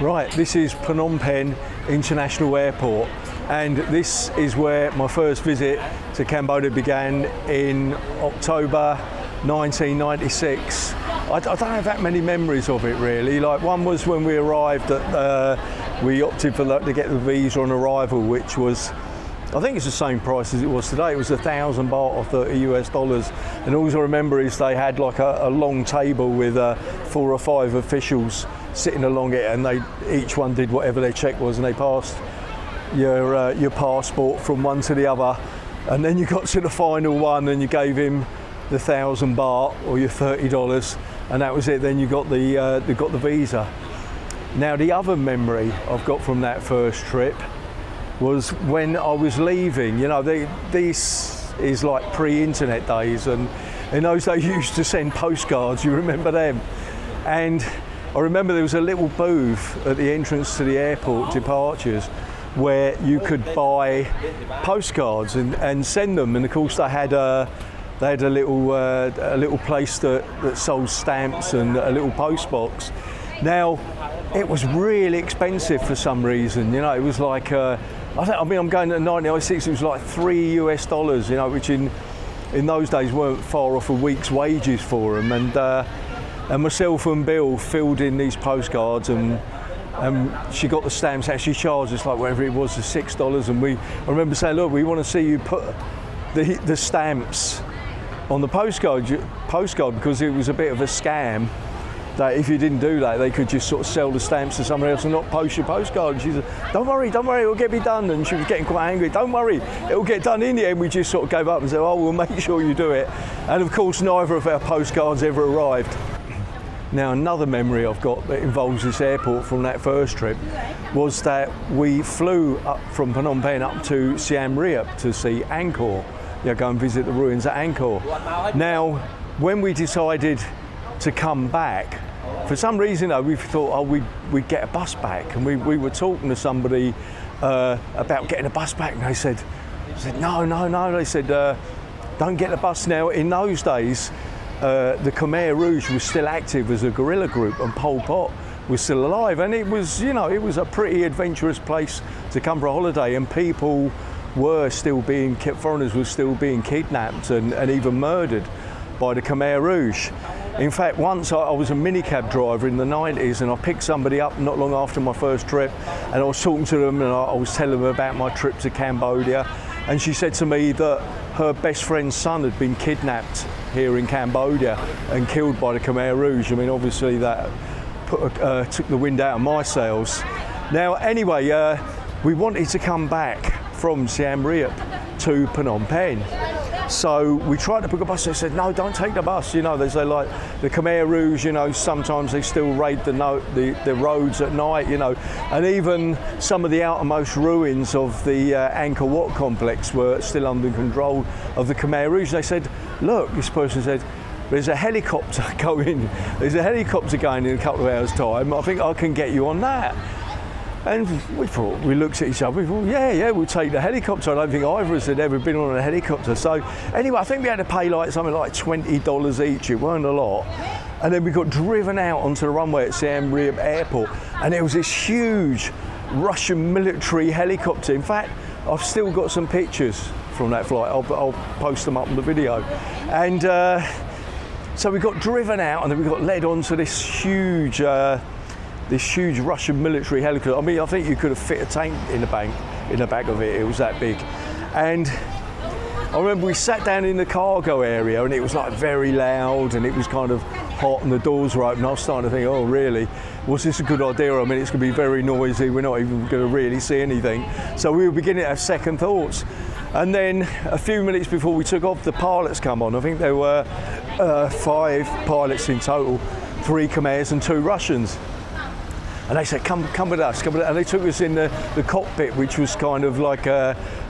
Right, this is Phnom Penh International Airport, and this is where my first visit to Cambodia began in October 1996. I don't have that many memories of it really. Like, one was when we arrived at, we opted for to get the visa on arrival, which was, I think it's the same price as it was today. It was 1,000 baht or $30 US. And all I remember is they had like a long table with 4 or 5 officials sitting along it, and they each one did whatever their check was, and they passed your passport from one to the other, and then you got to the final one and you gave him the 1,000 baht or your $30, and that was it. Then you got the visa. Now, the other memory I've got from that first trip was when I was leaving. You know, this is like pre-internet days, and in those days you used to send postcards. You remember them? And I remember there was a little booth at the entrance to the airport departures where you could buy postcards and send them. And of course they had a little place that sold stamps and a little post box. Now, it was really expensive for some reason. You know, it was like I'm going to 1996. It was like $3 US. You know, which in those days weren't far off a week's wages for them. And myself and Bill filled in these postcards, and she got the stamps out. She charged us like whatever it was, $6. And I remember saying, look, we want to see you put the stamps on the postcard because it was a bit of a scam. That if you didn't do that, they could just sort of sell the stamps to somebody else and not post your postcard. And she said, don't worry, it'll get me done. And she was getting quite angry. Don't worry, it'll get done. In the end, we just sort of gave up and said, oh, we'll make sure you do it. And of course, neither of our postcards ever arrived. Now, another memory I've got that involves this airport from that first trip was that we flew up from Phnom Penh up to Siem Reap to see Angkor. Go and visit the ruins at Angkor. Now, when we decided to come back, for some reason we thought, we'd get a bus back, and we were talking to somebody about getting a bus back, and they said no. They said, don't get the bus now. In those days, the Khmer Rouge was still active as a guerrilla group, and Pol Pot was still alive, and it was a pretty adventurous place to come for a holiday, and people were still foreigners were still being kidnapped and even murdered by the Khmer Rouge. In fact, once I was a minicab driver in the 90s, and I picked somebody up not long after my first trip, and I was talking to them, and I was telling them about my trip to Cambodia, and she said to me that her best friend's son had been kidnapped here in Cambodia and killed by the Khmer Rouge. I mean, obviously that took the wind out of my sails. Now, anyway, we wanted to come back from Siem Reap to Phnom Penh. So we tried to book a bus. They said, no, don't take the bus. You know, they say, like, the Khmer Rouge, you know, sometimes they still raid the roads at night, you know. And even some of the outermost ruins of the Angkor Wat complex were still under control of the Khmer Rouge. They said, look, this person said, there's a helicopter going in a couple of hours' time. I think I can get you on that. And we looked at each other, we thought, yeah, we'll take the helicopter. I don't think either of us had ever been on a helicopter. So anyway, I think we had to pay like something like $20 each. It weren't a lot. And then we got driven out onto the runway at Siem Reap Airport, and there was this huge Russian military helicopter. In fact, I've still got some pictures from that flight. I'll post them up on the video. And so we got driven out, and then we got led onto this huge Russian military helicopter. I mean, I think you could have fit a tank in the back of it. It was that big. And I remember we sat down in the cargo area, and it was like very loud, and it was kind of hot, and the doors were open. I was starting to think, oh really, was this a good idea? I mean, it's going to be very noisy. We're not even going to really see anything. So we were beginning to have second thoughts. And then a few minutes before we took off, the pilots come on. I think there were 5 pilots in total, 3 Khmers and 2 Russians. And they said, come with us. And they took us in the cockpit, which was kind of like,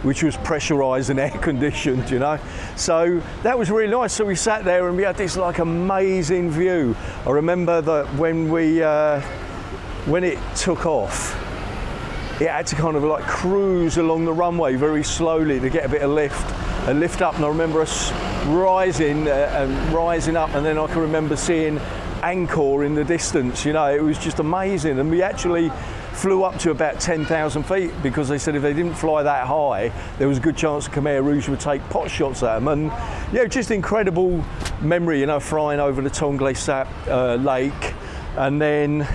which was pressurised and air conditioned, you know. So that was really nice. So we sat there and we had this like amazing view. I remember that when it took off, it had to kind of like cruise along the runway very slowly to get a bit of lift up. And I remember us rising up, and then I can remember seeing Angkor in the distance. You know, it was just amazing. And we actually flew up to about 10,000 feet because they said if they didn't fly that high, there was a good chance the Khmer Rouge would take pot shots at them. And yeah, just incredible memory, you know, flying over the Tonle Sap lake. And then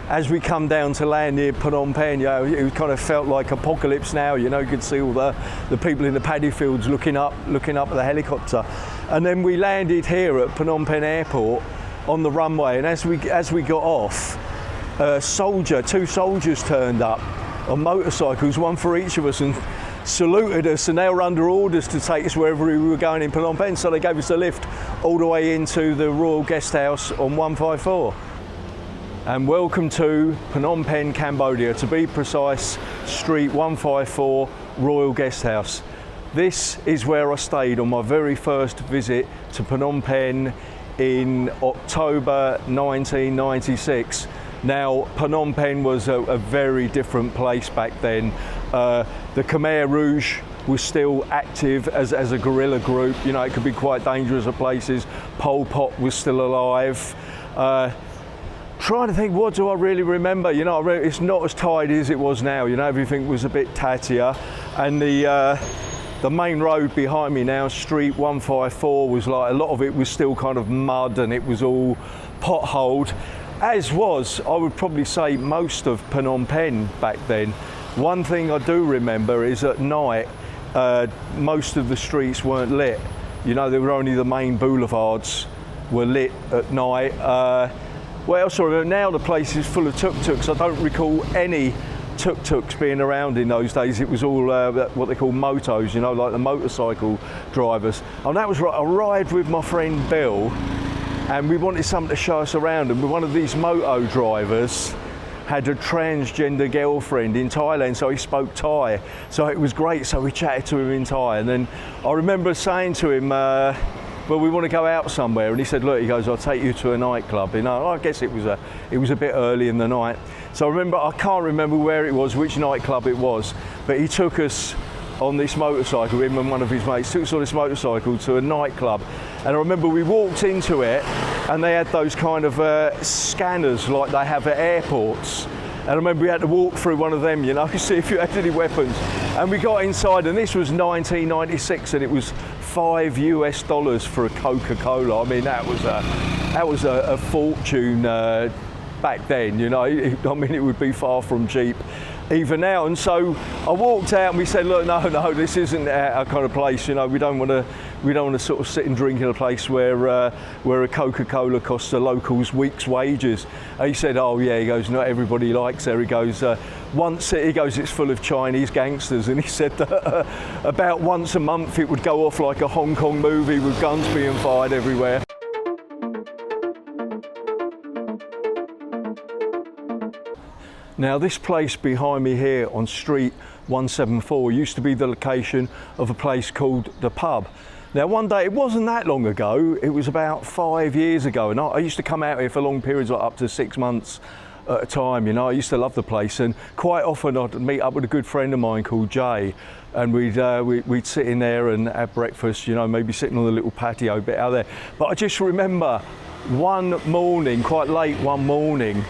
as we come down to land near Phnom Penh, you know, it kind of felt like apocalypse now. You know, you could see all the people in the paddy fields looking up at the helicopter. And then we landed here at Phnom Penh Airport on the runway. And as we got off, two soldiers turned up on motorcycles, one for each of us, and saluted us, and they were under orders to take us wherever we were going in Phnom Penh. So they gave us a lift all the way into the Royal Guest House on 154. And welcome to Phnom Penh, Cambodia, to be precise, Street 154, Royal Guest House. This is where I stayed on my very first visit to Phnom Penh in October 1996. Now, Phnom Penh was a very different place back then. The Khmer Rouge was still active as a guerrilla group. You know, it could be quite dangerous at places. Pol Pot was still alive. Trying to think, what do I really remember? You know, it's not as tidy as it was now. You know, everything was a bit tattier. And the main road behind me now, Street 154, was like, a lot of it was still kind of mud and it was all potholed. As was, I would probably say, most of Phnom Penh back then. One thing I do remember is at night, most of the streets weren't lit. You know, there were only the main boulevards were lit at night. What else I remember? Now the place is full of tuk-tuks. I don't recall any tuk-tuks being around in those days. It was all what they call motos, you know, like the motorcycle drivers. And that was right. I ride with my friend Bill, and we wanted something to show us around. And one of these moto drivers had a transgender girlfriend in Thailand, so he spoke Thai. So it was great. So we chatted to him in Thai, and then I remember saying to him, well, we want to go out somewhere, and he said, look, he goes, I'll take you to a nightclub. You know, I guess it was a bit early in the night. So I can't remember where it was, which nightclub it was, but he took us on this motorcycle, him and one of his mates, took us on this motorcycle to a nightclub. And I remember we walked into it, and they had those kind of scanners like they have at airports. And I remember we had to walk through one of them, you know, see if you had any weapons. And we got inside, and this was 1996, and it was $5 for a Coca-Cola. I mean, that was a fortune back then, you know. I mean, it would be far from cheap even now. And so I walked out, and we said, look, no, this isn't our kind of place. You know, we don't want to sort of sit and drink in a place where a Coca-Cola costs the locals week's wages. And he said, oh yeah, he goes, not everybody likes there. He goes, it's full of Chinese gangsters. And he said that about once a month it would go off like a Hong Kong movie with guns being fired everywhere. Now, this place behind me here on Street 174 used to be the location of a place called The Pub. Now, one day, it wasn't that long ago, it was about 5 years ago, and I used to come out here for long periods, like up to 6 months at a time. You know, I used to love the place, and quite often I'd meet up with a good friend of mine called Jay, and we'd sit in there and have breakfast, you know, maybe sitting on the little patio bit out there. But I just remember one morning, quite late one morning,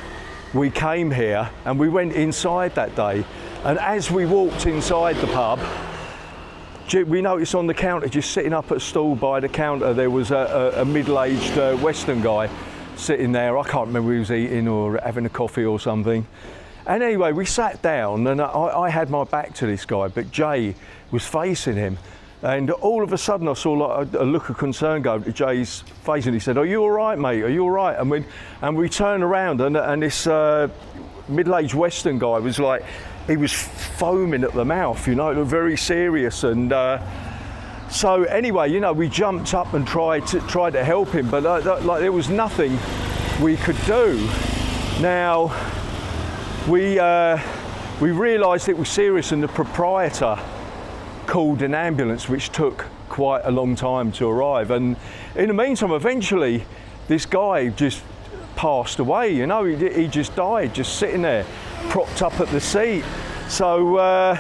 we came here and we went inside that day, and as we walked inside the pub, we noticed on the counter, just sitting up at a stall by the counter, there was a middle-aged Western guy sitting there. I can't remember if he was eating or having a coffee or something. And anyway, we sat down, and I had my back to this guy, but Jay was facing him. And all of a sudden I saw like a look of concern go to Jay's face, and he said, "Are you all right, mate? Are you all right?" And we turned around, and this middle-aged Western guy was like, he was foaming at the mouth, you know, looked very serious. And so anyway, you know, we jumped up and tried to help him, but like there was nothing we could do. Now we realised it was serious, and the proprietor called an ambulance, which took quite a long time to arrive. And in the meantime, eventually this guy just passed away, you know, he just died, just sitting there propped up at the seat. So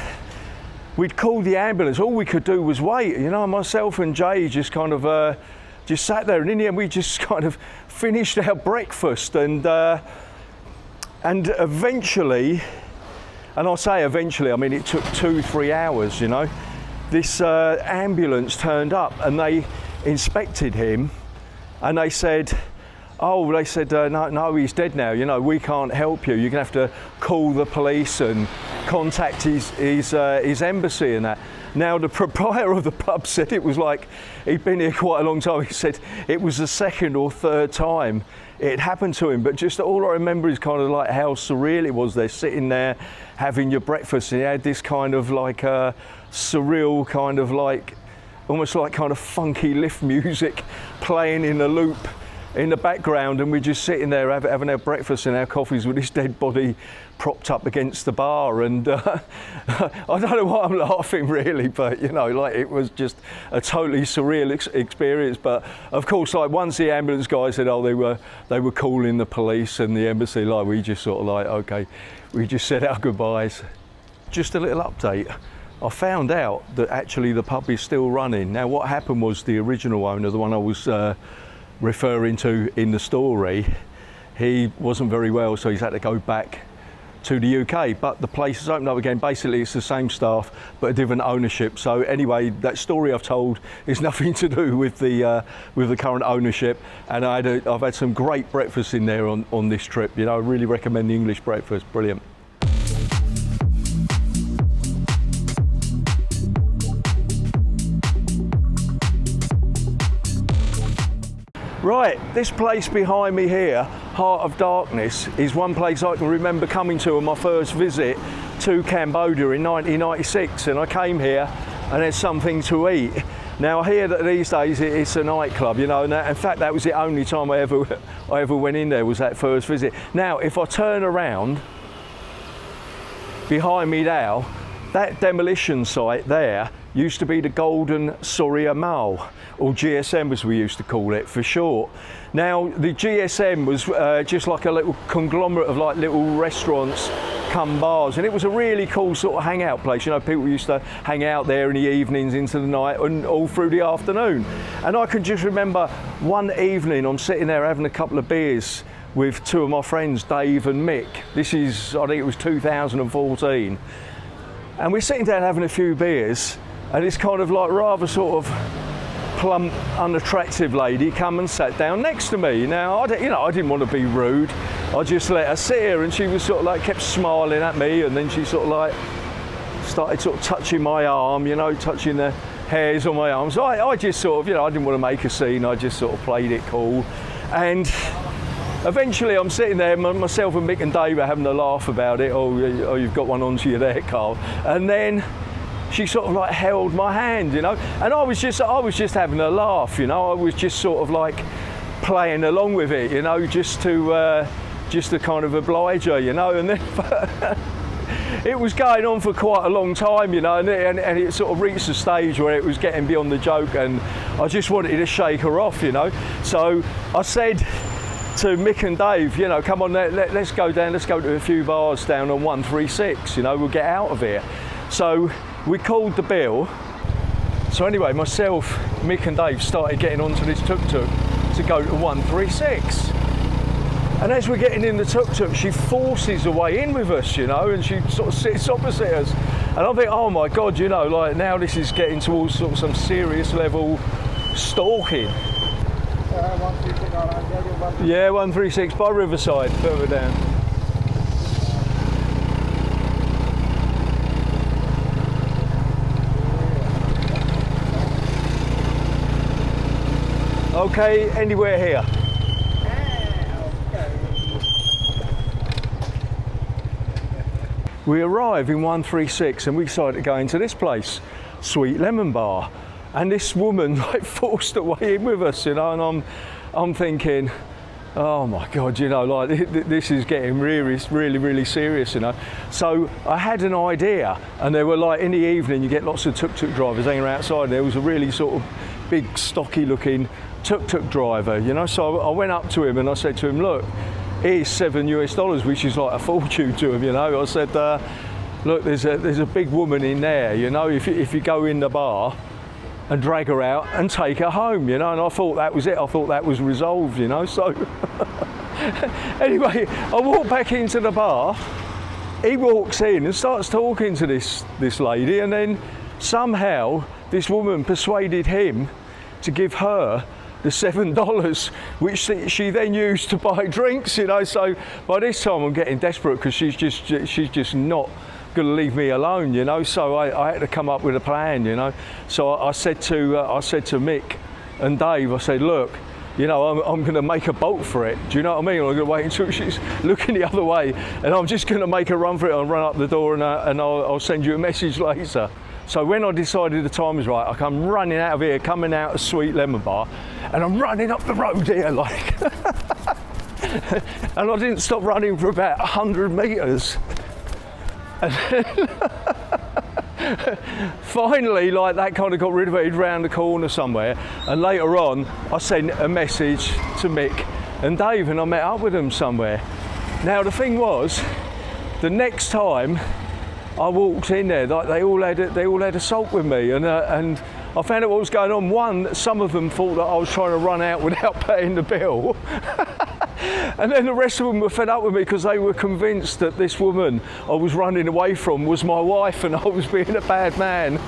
we'd called the ambulance. All we could do was wait, you know. Myself and Jay just kind of just sat there, and in the end we just kind of finished our breakfast, and eventually, and I say eventually, I mean it took 2-3 hours, you know, this ambulance turned up and they inspected him, and they said, no, he's dead now, you know, we can't help you, you're gonna have to call the police and contact his embassy and that. Now the proprietor of the pub said it was like, he'd been here quite a long time, he said it was the second or third time it happened to him, but just all I remember is kind of like how surreal it was. They're sitting there having your breakfast, and he had this kind of like surreal kind of like, almost like kind of funky lift music playing in a loop in the background, and we're just sitting there having our breakfast and our coffees with his dead body propped up against the bar, and I don't know why I'm laughing really, but you know, like it was just a totally surreal experience. But of course, like once the ambulance guy said, oh, they were calling the police and the embassy, like we just sort of like, okay, we just said our goodbyes. Just a little update. I found out that actually the pub is still running. Now what happened was the original owner, the one I was referring to in the story, he wasn't very well, so he's had to go back to the UK, but the place has opened up again. Basically it's the same staff but a different ownership. So anyway, that story I've told is nothing to do with the current ownership, and I've had some great breakfast in there on this trip. You know, I really recommend the English breakfast, brilliant. Right, this place behind me here, Heart of Darkness, is one place I can remember coming to on my first visit to Cambodia in 1996, and I came here and had something to eat. Now I hear that these days it's a nightclub, you know, and in fact that was the only time I ever went in there, was that first visit. Now if I turn around behind me now, that demolition site there used to be the Golden Surreal Mall, or GSM as we used to call it for short. Now the GSM was just like a little conglomerate of like little restaurants come bars, and it was a really cool sort of hangout place. You know, people used to hang out there in the evenings into the night and all through the afternoon. And I can just remember one evening I'm sitting there having a couple of beers with two of my friends, Dave and Mick. This is, I think it was 2014. And we're sitting down having a few beers, and this kind of like rather sort of plump, unattractive lady come and sat down next to me. Now, I didn't want to be rude. I just let her sit here, and she was sort of like kept smiling at me, and then she sort of like started sort of touching my arm, you know, touching the hairs on my arm. So I just sort of, you know, I didn't want to make a scene. I just sort of played it cool. And eventually I'm sitting there, myself and Mick and Dave are having a laugh about it. Oh, you've got one onto you there, Carl. And then she sort of like held my hand, you know, and I was just having a laugh, you know. I was just sort of like playing along with it, you know, just to kind of oblige her, you know. And then it was going on for quite a long time, you know, and it sort of reached a stage where it was getting beyond the joke, and I just wanted to shake her off, you know. So I said to Mick and Dave, you know, come on, let's go down, let's go to a few bars down on 136, you know, we'll get out of here. So we called the bill. So anyway, myself, Mick and Dave started getting onto this tuk-tuk to go to 136. And as we're getting in the tuk-tuk, she forces her way in with us, you know, and she sort of sits opposite us. And I think, oh my God, you know, like now this is getting towards sort of some serious level stalking. 136, yeah, 136 by Riverside, further down. Okay, anywhere here. We arrive in 136 and we decided to go into this place, Sweet Lemon Bar. And this woman like forced her way in with us, you know, and I'm thinking, oh my God, you know, like this is getting really serious, you know. So I had an idea, and there were like in the evening you get lots of tuk-tuk drivers hanging outside, and there was a really sort of big stocky looking tuk-tuk driver, you know. So I went up to him and I said to him, look, here's $7 which is like a fortune to him, you know. I said, look, there's a big woman in there, you know, if you go in the bar, and drag her out and take her home, you know, and I thought that was it. I thought that was resolved, you know, so anyway, I walk back into the bar, he walks in and starts talking to this lady, and then somehow this woman persuaded him to give her the $7, which she then used to buy drinks, you know, so by this time I'm getting desperate because she's just not going to leave me alone, you know, so I had to come up with a plan, you know. So I said to Mick and Dave, I said, look, you know, I'm going to make a bolt for it. Do you know what I mean? I'm going to wait until she's looking the other way, and I'm just going to make her run for it. I'll run up the door and I'll send you a message later. So when I decided the time was right, I come running out of here, coming out of Sweet Lemon Bar, and I'm running up the road here like, and I didn't stop running for about 100 metres. And finally, like, that kind of got rid of it. He'd round the corner somewhere, and later on I sent a message to Mick and Dave, and I met up with them somewhere. Now the thing was, the next time I walked in there, like, they all had a sulk with me, and I found out what was going on. One, some of them thought that I was trying to run out without paying the bill. And then the rest of them were fed up with me because they were convinced that this woman I was running away from was my wife and I was being a bad man.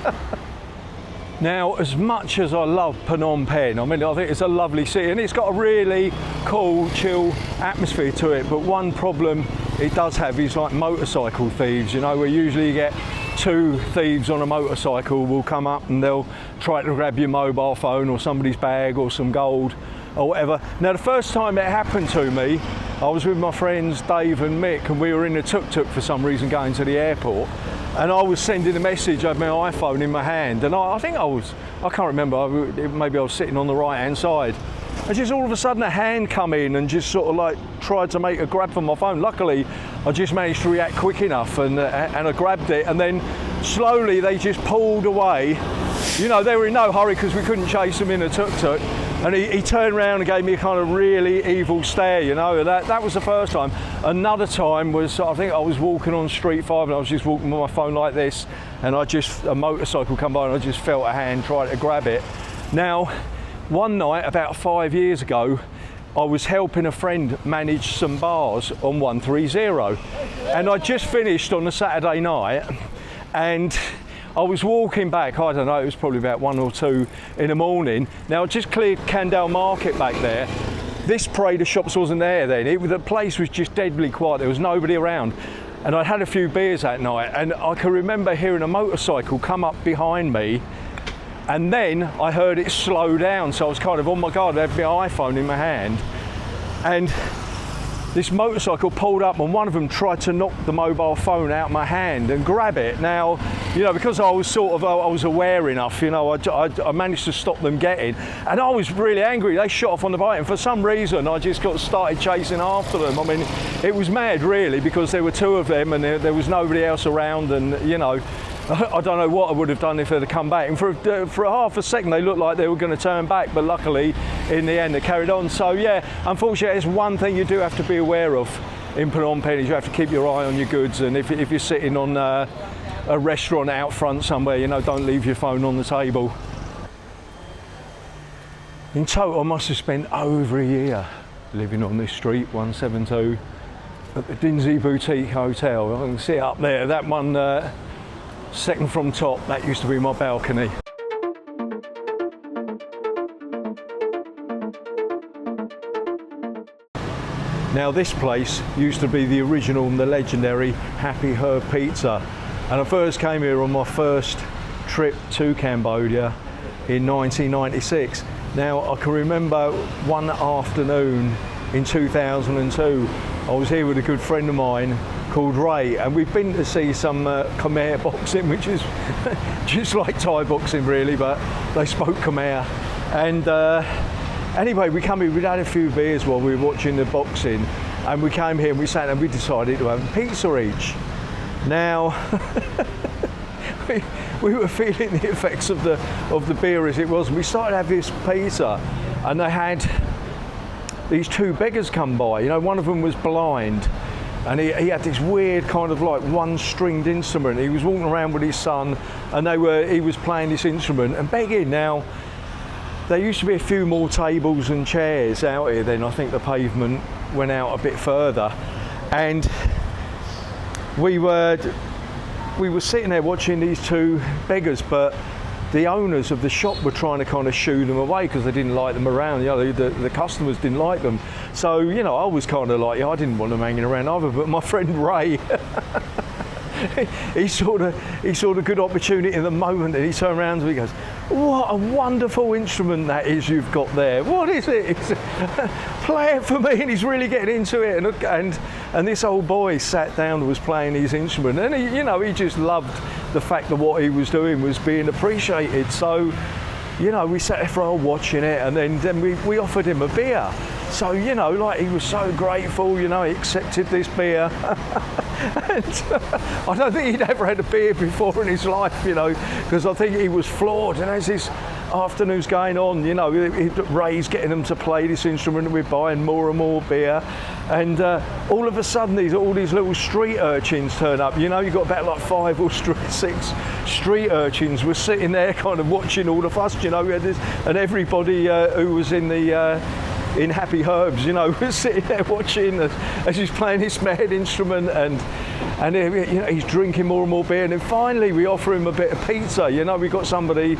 Now, as much as I love Phnom Penh, I mean, I think it's a lovely city and it's got a really cool, chill atmosphere to it, but one problem it does have is like motorcycle thieves, you know, where usually you get two thieves on a motorcycle will come up and they'll try to grab your mobile phone or somebody's bag or some gold or whatever. Now, the first time it happened to me, I was with my friends Dave and Mick, and we were in a tuk-tuk for some reason going to the airport, and I was sending a message. I had my iPhone in my hand, and I can't remember, maybe I was sitting on the right hand side, and just all of a sudden a hand come in and just sort of like tried to make a grab for my phone. Luckily I just managed to react quick enough, and I grabbed it, and then slowly they just pulled away. You know, they were in no hurry because we couldn't chase them in a tuk-tuk. And he turned around and gave me a kind of really evil stare, you know. That was the first time. Another time was, I think I was walking on Street 5 and I was just walking with my phone like this, and a motorcycle come by and I just felt a hand trying to grab it. Now, one night about 5 years ago, I was helping a friend manage some bars on 130, and I just finished on a Saturday night, and I was walking back, I don't know, it was probably about 1 or 2 in the morning. Now, I just cleared Candale Market back there. This parade of shops wasn't there then. The place was just deadly quiet. There was nobody around. And I'd had a few beers that night, and I can remember hearing a motorcycle come up behind me, and then I heard it slow down. So I was kind of, oh my God, I had my iPhone in my hand. And this motorcycle pulled up, and one of them tried to knock the mobile phone out of my hand and grab it. Now, you know, because I was aware enough, you know, I managed to stop them getting, and I was really angry. They shot off on the bike, and for some reason I just started chasing after them. I mean, it was mad really, because there were two of them and there was nobody else around, and you know, I don't know what I would have done if they'd have come back. And for a half a second they looked like they were going to turn back, but luckily in the end they carried on. So yeah, unfortunately it's one thing you do have to be aware of in Phnom Penh, is you have to keep your eye on your goods, and if you're sitting on a restaurant out front somewhere, you know, don't leave your phone on the table. In total I must have spent over a year living on this street, 172, at the Dinsey Boutique Hotel. I can see it up there, that one second from top, that used to be my balcony. Now this place used to be the original and the legendary Happy Herb Pizza, and I first came here on my first trip to Cambodia in 1996. Now I can remember one afternoon in 2002, I was here with a good friend of mine called Ray, and we've been to see some Khmer boxing, which is just like Thai boxing really, but they spoke Khmer. And anyway, we come here, we'd had a few beers while we were watching the boxing, and we came here and we sat and we decided to have a pizza each. Now, we were feeling the effects of the beer as it was, and we started to have this pizza, and they had these two beggars come by. You know, one of them was blind, and he had this weird kind of like one-stringed instrument. He was walking around with his son, and he was playing this instrument and begging. Now, there used to be a few more tables and chairs out here then. I think the pavement went out a bit further, and we were sitting there watching these two beggars, but the owners of the shop were trying to kind of shoo them away because they didn't like them around. You know, the customers didn't like them. So, you know, I was kind of like, yeah, I didn't want them hanging around either. But my friend Ray, he saw the good opportunity in the moment, and he turned around to me and goes, "What a wonderful instrument that is you've got there. What is it? Play it for me." And he's really getting into it. And this old boy sat down and was playing his instrument, and he just loved the fact that what he was doing was being appreciated. So, you know, we sat there for a while watching it, and then we offered him a beer. So, you know, like, he was so grateful, you know, he accepted this beer. And I don't think he'd ever had a beer before in his life, you know, because I think he was floored. And as this afternoon's going on, you know, Ray's getting them to play this instrument, and we're buying more and more beer. And all of a sudden, all these little street urchins turn up. You know, you've got about like 5 or 6 street urchins were sitting there kind of watching all of us, you know, we had this, and everybody who was in Happy Herbs, you know, was sitting there watching as he's playing his mad instrument, and you know, he's drinking more and more beer. And then finally we offer him a bit of pizza. You know, we got somebody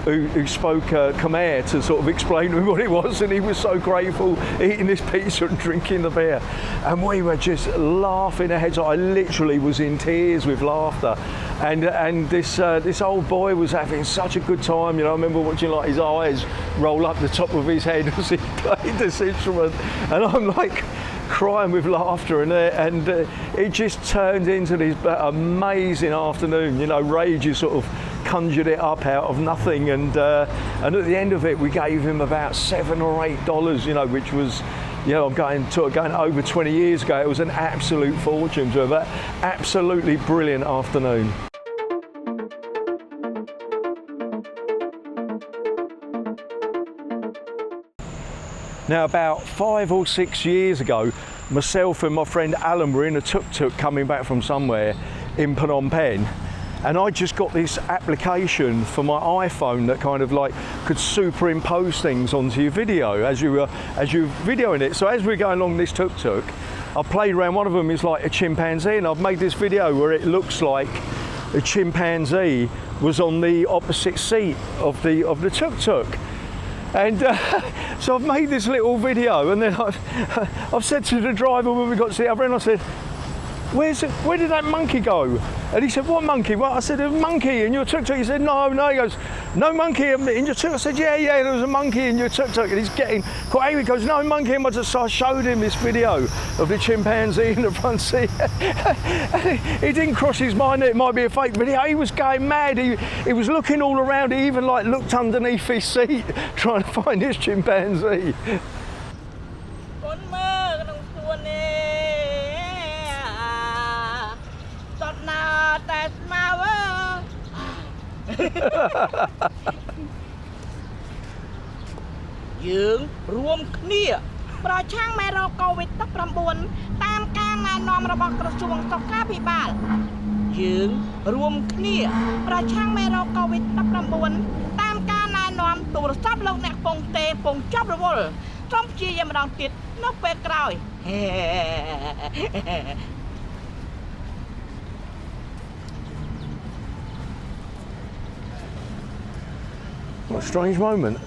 who spoke Khmer to sort of explain to him what it was, and he was so grateful, eating this pizza and drinking the beer. And we were just laughing our heads off. I literally was in tears with laughter. And this old boy was having such a good time. You know, I remember watching like his eyes roll up the top of his head as he played this instrument, and I'm like crying with laughter, and it just turned into this amazing afternoon. You know, Ray just sort of conjured it up out of nothing, and at the end of it we gave him about $7 or $8, you know, which was, you know, I'm going over 20 years ago. It was an absolute fortune to have that absolutely brilliant afternoon. Now, about 5 or 6 years ago, myself and my friend Alan were in a tuk-tuk coming back from somewhere in Phnom Penh, and I just got this application for my iPhone that kind of like could superimpose things onto your video as you were videoing it. So as we're going along this tuk-tuk, I played around. One of them is like a chimpanzee, and I've made this video where it looks like a chimpanzee was on the opposite seat of the tuk-tuk. And so I've made this little video, and then I've said to the driver when we got to the other end, I said, where did that monkey go? And he said, what monkey? Well, I said, a monkey in your tuk-tuk. He said, no. He goes, no monkey in your tuk-tuk. I said, yeah, there was a monkey in your tuk-tuk. And he's getting quite angry. He goes, no monkey in my tuk-tuk. So I showed him this video of the chimpanzee in the front seat. And he didn't cross his mind that it might be a fake video. He was going mad. He was looking all around. He even like looked underneath his seat trying to find his chimpanzee. Dương rùm khnia Pro chang mẹ rô COVID-19 tam ca ngài nòm rô bọc rô chuông sọc ca bị bàl Dương rùm khnia Pro chang mẹ rô COVID-19 tam ca ngài nòm tù rô sắp lâu nạc bông tê bông chóp rô vôl Trong chia dâm đòn tiết nó bê kroi What a strange moment.